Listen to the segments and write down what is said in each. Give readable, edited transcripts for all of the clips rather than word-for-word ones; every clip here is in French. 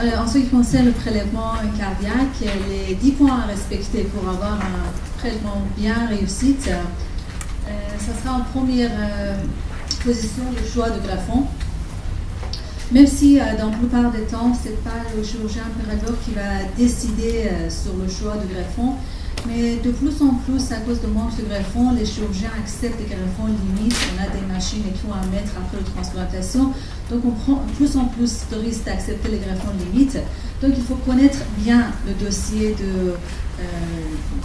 Alors, en ce qui concerne le prélèvement cardiaque, les 10 points à respecter pour avoir un prélèvement bien réussi, ça sera en première position le choix de greffon. Même si dans la plupart des temps, ce n'est pas le chirurgien prélèveur qui va décider sur le choix de greffon, mais de plus en plus, à cause de manque de greffons, les chirurgiens acceptent des greffons limites. On a des machines et tout à mettre après la transplantation. Donc, on prend de plus en plus de risques d'accepter les greffons limites. Donc, il faut connaître bien le dossier de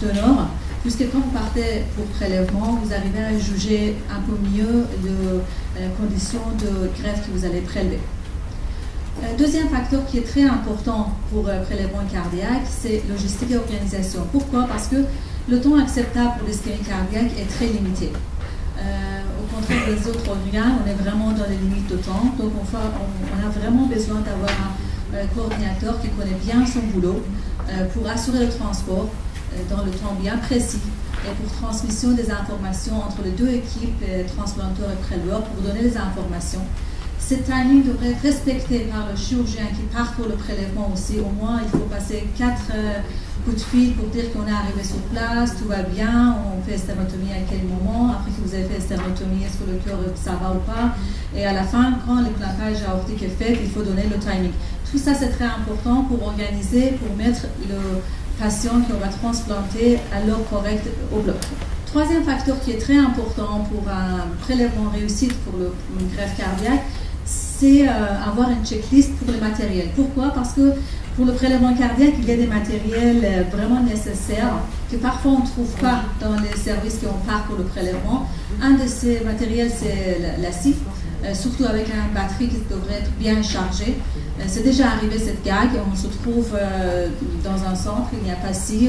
donneur, puisque quand vous partez pour prélèvement, vous arrivez à juger un peu mieux les conditions de greffe que vous allez prélever. Deuxième facteur qui est très important pour prélèvement cardiaque, c'est logistique et organisation. Pourquoi? Parce que le temps acceptable pour l'ischémie cardiaque est très limité. Au contraire des autres organes, on est vraiment dans les limites de temps. Donc, on a vraiment besoin d'avoir un coordinateur qui connaît bien son boulot pour assurer le transport dans le temps bien précis et pour transmission des informations entre les deux équipes, transplanteur et préleveur, pour donner les informations. Ce timing devrait être respecté par le chirurgien qui part pour le prélèvement aussi. Au moins, il faut passer 4 coups de fil pour dire qu'on est arrivé sur place, tout va bien, on fait sténotomie à quel moment, après que vous avez fait sténotomie, est-ce que le cœur ça va ou pas. Et à la fin, quand le clampage aortique est fait, il faut donner le timing. Tout ça, c'est très important pour organiser, pour mettre le patient qu'on va transplanter à l'heure correcte au bloc. Troisième facteur qui est très important pour un prélèvement réussi pour une greffe cardiaque, c'est avoir une checklist pour le matériel. Pourquoi? Parce que pour le prélèvement cardiaque, il y a des matériels vraiment nécessaires que parfois on ne trouve pas dans les services qui ont part pour le prélèvement. Un de ces matériels, c'est la CIF, surtout avec une batterie qui devrait être bien chargée. C'est déjà arrivé cette gag, on se trouve dans un centre, il n'y a pas si,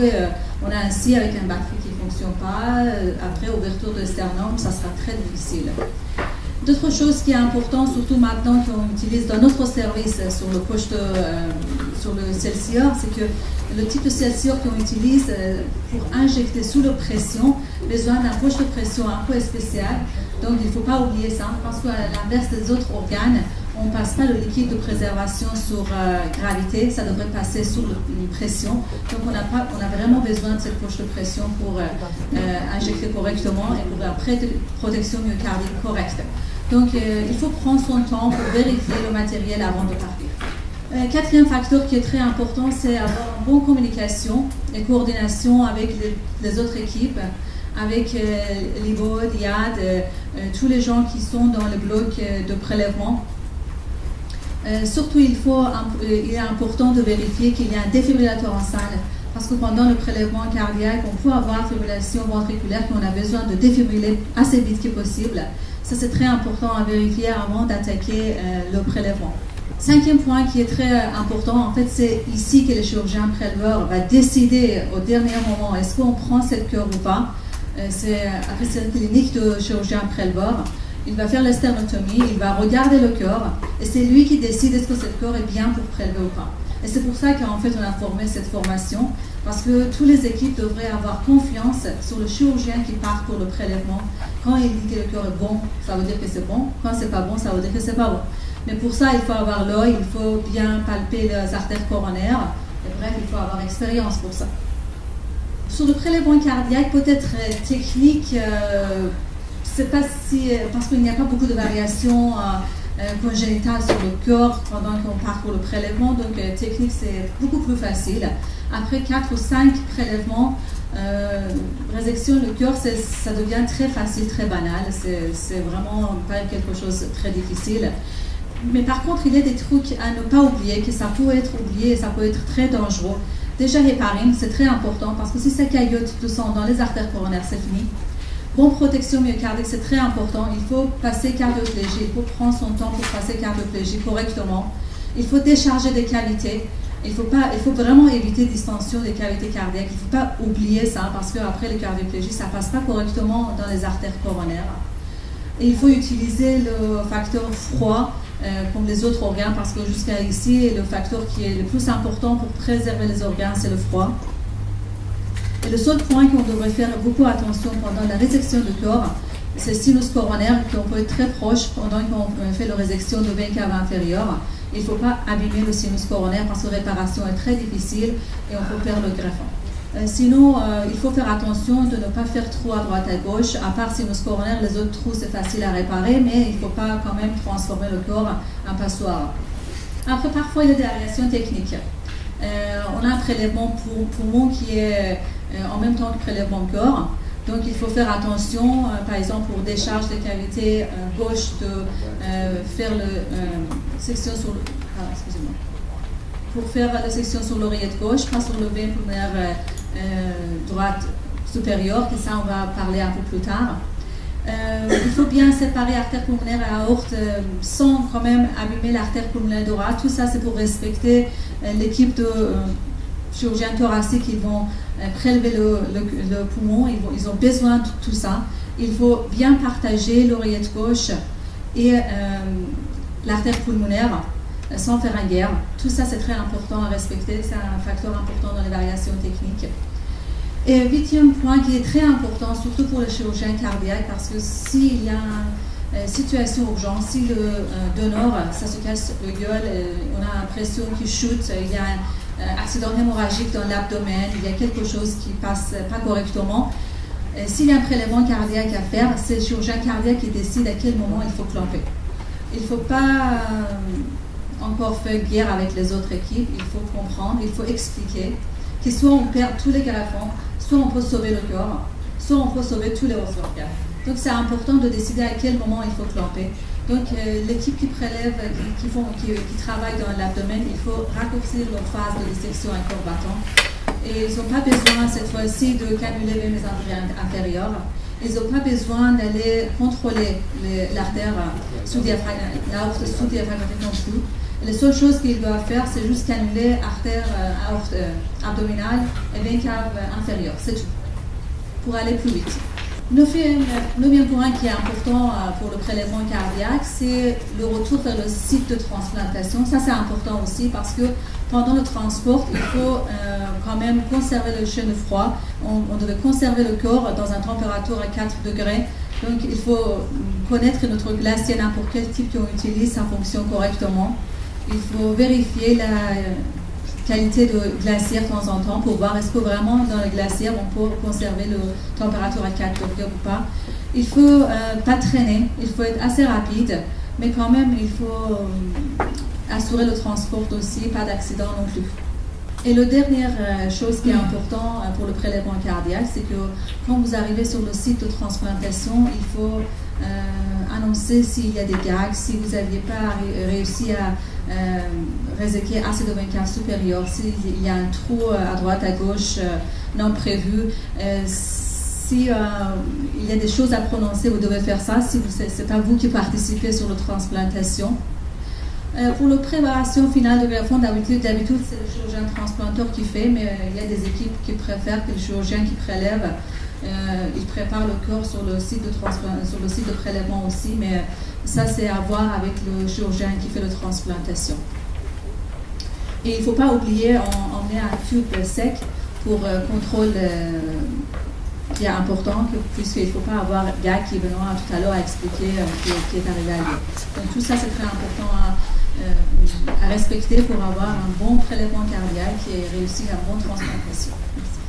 on a un si avec une batterie qui ne fonctionne pas, après ouverture de sternum, ça sera très difficile. D'autres choses qui est important, surtout maintenant qu'on utilise dans notre service sur le poche sur le Celsior, c'est que le type de Celsior qu'on utilise pour injecter sous la pression, besoin d'un poche de pression un peu spécial. Donc il ne faut pas oublier ça, parce qu'à l'inverse des autres organes, on ne passe pas le liquide de préservation sur gravité, ça devrait passer sous une pression. Donc on a vraiment besoin de cette poche de pression pour injecter correctement et pour la protection myocardique correcte. Donc il faut prendre son temps pour vérifier le matériel avant de partir. Quatrième facteur qui est très important, c'est avoir une bonne communication et coordination avec les autres équipes, avec l'IBO, l'IAD, tous les gens qui sont dans le bloc de prélèvement. Surtout, il est important de vérifier qu'il y a un défibrillateur en salle, parce que pendant le prélèvement cardiaque, on peut avoir fibrillation ventriculaire qu'on a besoin de défibriller assez vite que possible. Ça, c'est très important à vérifier avant d'attaquer le prélèvement. Cinquième point qui est très important, en fait, c'est ici que le chirurgien préleveur va décider au dernier moment est-ce qu'on prend cette cœur ou pas. C'est une clinique de chirurgien préleveur. Il va faire la sternotomie, il va regarder le cœur et c'est lui qui décide est-ce que ce cœur est bien pour prélever ou pas. Et c'est pour ça qu'en fait on a formé cette formation, parce que toutes les équipes devraient avoir confiance sur le chirurgien qui part pour le prélèvement. Quand il dit que le cœur est bon, ça veut dire que c'est bon. Quand c'est pas bon, ça veut dire que c'est pas bon. Mais pour ça, il faut avoir l'œil, il faut bien palper les artères coronaires. Et bref, il faut avoir expérience pour ça. Sur le prélèvement cardiaque, peut-être technique, c'est pas si, parce qu'il n'y a pas beaucoup de variations congénitales sur le cœur pendant qu'on part pour le prélèvement, donc technique c'est beaucoup plus facile. Après 4 ou 5 prélèvements, résection du cœur, ça devient très facile, très banal, c'est vraiment pas quelque chose de très difficile. Mais par contre, il y a des trucs à ne pas oublier, que ça peut être oublié et ça peut être très dangereux. Déjà, héparine, c'est très important parce que si ça caillote de sang dans les artères coronaires, c'est fini. Bonne protection myocardique, c'est très important. Il faut passer cardioplégie, il faut prendre son temps pour passer cardioplégie correctement. Il faut décharger des cavités. Il faut vraiment éviter distension des cavités cardiaques. Il ne faut pas oublier ça parce qu'après les cardioplégies, ça ne passe pas correctement dans les artères coronaires. Et il faut utiliser le facteur froid comme les autres organes parce que jusqu'à ici, le facteur qui est le plus important pour préserver les organes, c'est le froid. Et le seul point qu'on devrait faire beaucoup attention pendant la résection du corps, c'est le sinus coronaire, qu'on peut être très proche pendant qu'on fait la résection de veine cave inférieure. Il ne faut pas abîmer le sinus coronaire parce que la réparation est très difficile et on peut perdre le greffon. Sinon, il faut faire attention de ne pas faire trop à droite à gauche. À part sinus coronaire, les autres trous, c'est facile à réparer, mais il ne faut pas quand même transformer le corps en passoire. Après, parfois, il y a des variations techniques. On a un prélèvement poumon qui est en même temps que prélèvement de corps. Donc, il faut faire attention, par exemple, pour décharge des cavités gauche, de faire section sur le... excusez-moi. Pour faire la section sur l'oreillette gauche, pas sur le veine pulmonaire droite supérieure, que ça on va parler un peu plus tard. Il faut bien séparer artère pulmonaire et aorte sans quand même abîmer l'artère pulmonaire droite. Tout ça c'est pour respecter l'équipe de chirurgiens thoraciques qui vont prélever le poumon. Ils ont besoin de tout ça. Il faut bien partager l'oreillette gauche et l'artère pulmonaire sans faire un guerre. Tout ça, c'est très important à respecter. C'est un facteur important dans les variations techniques. Et 8e point qui est très important, surtout pour les chirurgiens cardiaques, parce que s'il y a une situation urgente, si le donneur, ça se casse le gueule, on a une pression qui chute, il y a un accident hémorragique dans l'abdomen, il y a quelque chose qui passe pas correctement, s'il y a un prélèvement cardiaque à faire, c'est le chirurgien cardiaque qui décide à quel moment il faut clamper. Il ne faut pas encore faire guerre avec les autres équipes, il faut comprendre, il faut expliquer que soit on perd tous les greffons, soit on peut sauver le corps, soit on peut sauver tous les autres organes. Donc c'est important de décider à quel moment il faut clamper. Donc l'équipe qui prélève, qui travaille dans l'abdomen, il faut raccourcir leur phase de dissection à corps battant. Et ils n'ont pas besoin cette fois-ci de canuler les artères inférieures. Ils n'ont pas besoin d'aller contrôler l'artère l'aorte sous-diaphragmatique non plus. La seule chose qu'ils doivent faire, c'est juste canuler artère aorte abdominale et veine cave inférieure. C'est tout. Pour aller plus vite. Le 9e point qui est important pour le prélèvement cardiaque, c'est le retour vers le site de transplantation. Ça, c'est important aussi parce que pendant le transport, il faut quand même conserver le chaîne froid. On devait conserver le corps dans une température à 4 degrés. Donc, il faut connaître notre glacier, n'importe quel type qu'on utilise, ça fonctionne correctement. Il faut vérifier la qualité de glaciaire de temps en temps pour voir est-ce que vraiment dans le glaciaire on peut conserver la température à 4 degrés ou pas. Il ne faut pas traîner, il faut être assez rapide, mais quand même il faut assurer le transport aussi, pas d'accident non plus. Et la dernière chose qui est importante pour le prélèvement cardiaque, c'est que quand vous arrivez sur le site de transplantation, il faut annoncer s'il y a des gags, si vous n'aviez pas réussi à réséquer assez de veine cave supérieure, s'il y a un trou à droite, à gauche non prévu, si il y a des choses à prononcer, vous devez faire ça, si ce n'est pas vous qui participez sur la transplantation. Pour la préparation finale de greffon, d'habitude c'est le chirurgien transplanteur qui fait, mais il y a des équipes qui préfèrent que le chirurgien qui prélève, il prépare le corps sur le site de prélèvement aussi, mais ça c'est à voir avec le chirurgien qui fait la transplantation. Et il ne faut pas oublier d'emmener un tube sec pour contrôle qui est important, puisqu'il ne faut pas avoir Gag qui Benoît tout à l'heure a expliqué qui est arrivé à lui. Donc tout ça c'est très important à respecter pour avoir un bon prélèvement cardiaque et réussir une bonne transplantation. Merci.